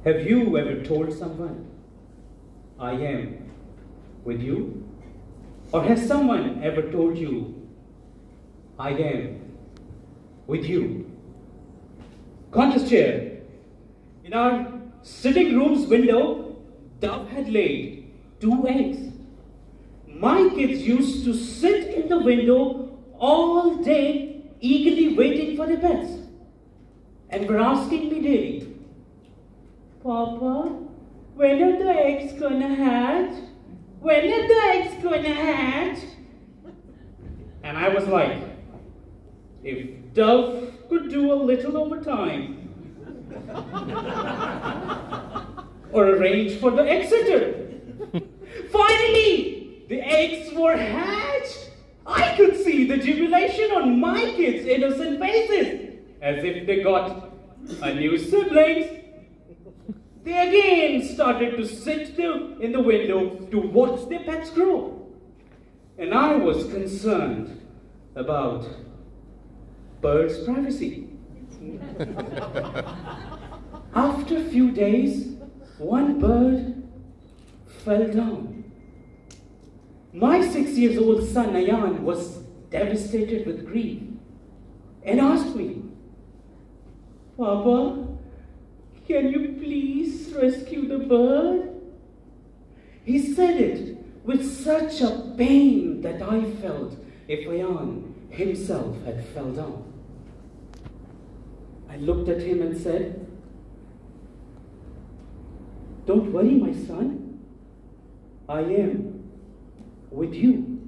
Have you ever told someone, I am with you? Or has someone ever told you, I am with you? Conscious chair. In our sitting room's window, Dove had laid 2 eggs. My kids used to sit in the window all day, eagerly waiting for their pets, and were asking me daily, Papa, when are the eggs gonna hatch? When are the eggs gonna hatch? And I was like, if Dove could do a little overtime, or arrange for the egg sitter. Finally, the eggs were hatched. I could see the jubilation on my kids' innocent faces, as if they got a new siblings. They again started to sit in the window to watch their pets grow. And I was concerned about birds' privacy. After a few days, one bird fell down. My 6-year-old son, Ayan, was devastated with grief and asked me, Papa, can you please rescue the bird? He said it with such a pain that I felt if Ayan himself had fell down. I looked at him and said, don't worry, my son. I am with you.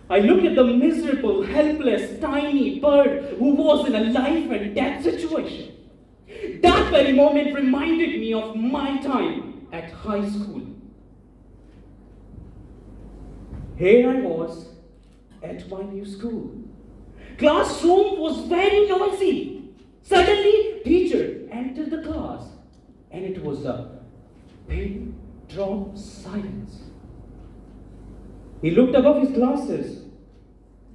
I looked at the miserable, helpless, tiny bird who was in a life and death situation. That very moment reminded me of my time at high school. Here I was at my new school. Classroom was very noisy. Suddenly, teacher entered the class, and it was a pin drop silence. He looked above his glasses,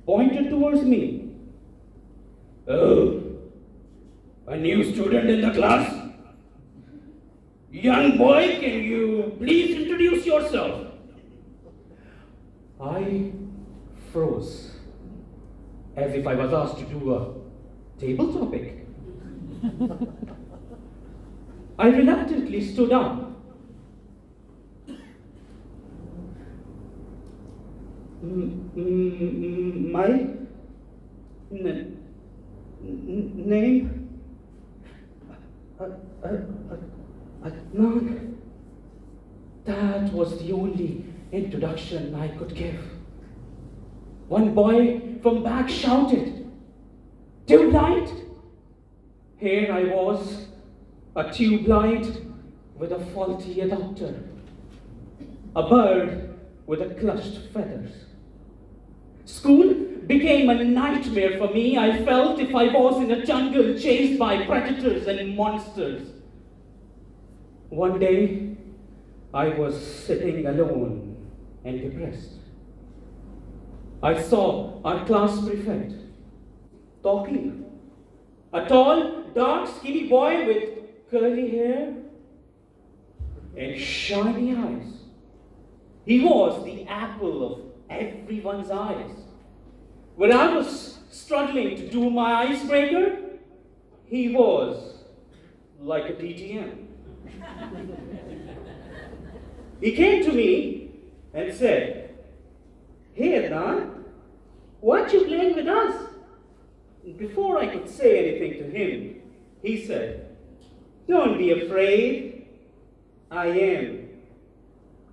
pointed towards me. Oh, a new student in the class? Young boy, can you please introduce yourself? I froze, as if I was asked to do a table topic. I reluctantly stood up. My name? Adnan. That was the only introduction I could give. One boy from back shouted, tube light? Here I was, a tube light with a faulty adapter, a bird with a clutched feathers. School became a nightmare for me. I felt if I was in a jungle chased by predators and monsters. One day, I was sitting alone and depressed. I saw our class prefect, Tawqir, a tall, dark, skinny boy with curly hair and shiny eyes. He was the apple of everyone's eyes. When I was struggling to do my icebreaker, he was like a DTM. He came to me and said, hey Adnan, why aren't you playing with us? Before I could say anything to him, he said, don't be afraid, I am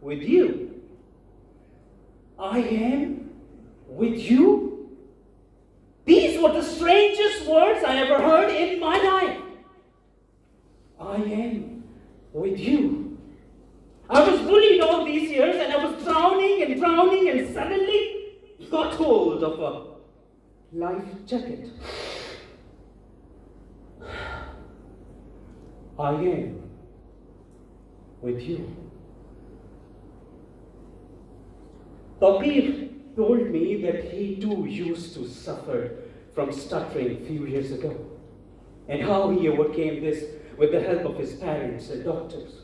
with you. I am with you? These were the strangest words I ever heard in my life. I am with you. I was bullied all these years and I was drowning and suddenly got hold of a life jacket. I am with you. Tawqir told me that he too used to suffer from stuttering a few years ago. and how he overcame this with the help of his parents and doctors.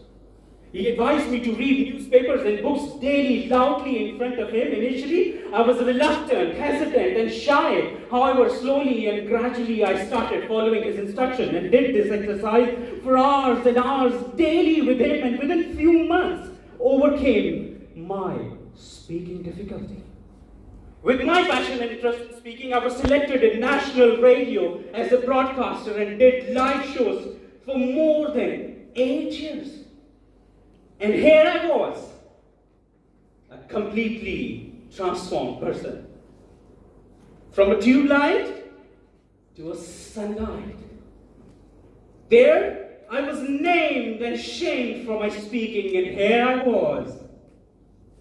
He advised me to read newspapers and books daily, loudly in front of him. Initially, I was reluctant, hesitant, and shy. However, slowly and gradually, I started following his instruction and did this exercise for hours and hours daily with him, and within few months, overcame my speaking difficulty. With my passion and interest in speaking, I was selected in national radio as a broadcaster and did live shows for more than 8 years. And here I was, a completely transformed person. From a tube light to a sunlight. There, I was named and shamed for my speaking, and here I was,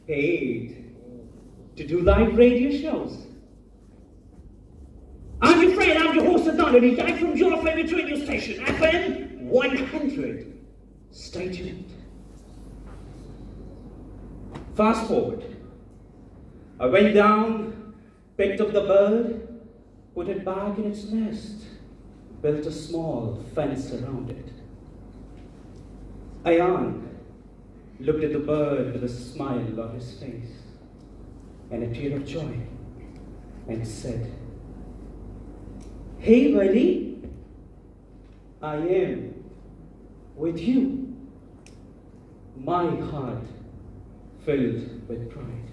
paid to do live radio shows. I'm your friend, I'm your host Anonymous, live from your favorite radio station, FM 100. Stay tuned. Fast forward. I went down, picked up the bird, put it back in its nest, built a small fence around it. Ayan looked at the bird with a smile on his face and a tear of joy and said, "Hey buddy, I am with you." My heart filled with pride.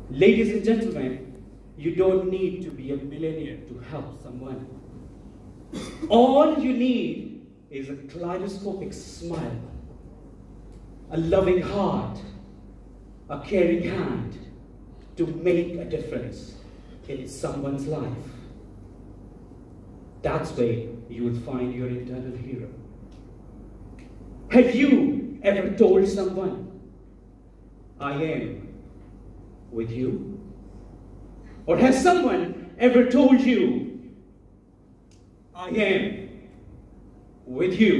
Ladies and gentlemen, you don't need to be a millionaire to help someone. All you need is a kaleidoscopic smile, a loving heart, a caring hand to make a difference in someone's life. That's where you will find your internal hero. Have you ever told someone, "I am with you"? Or has someone ever told you, "I am with you"?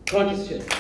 Conscious shift.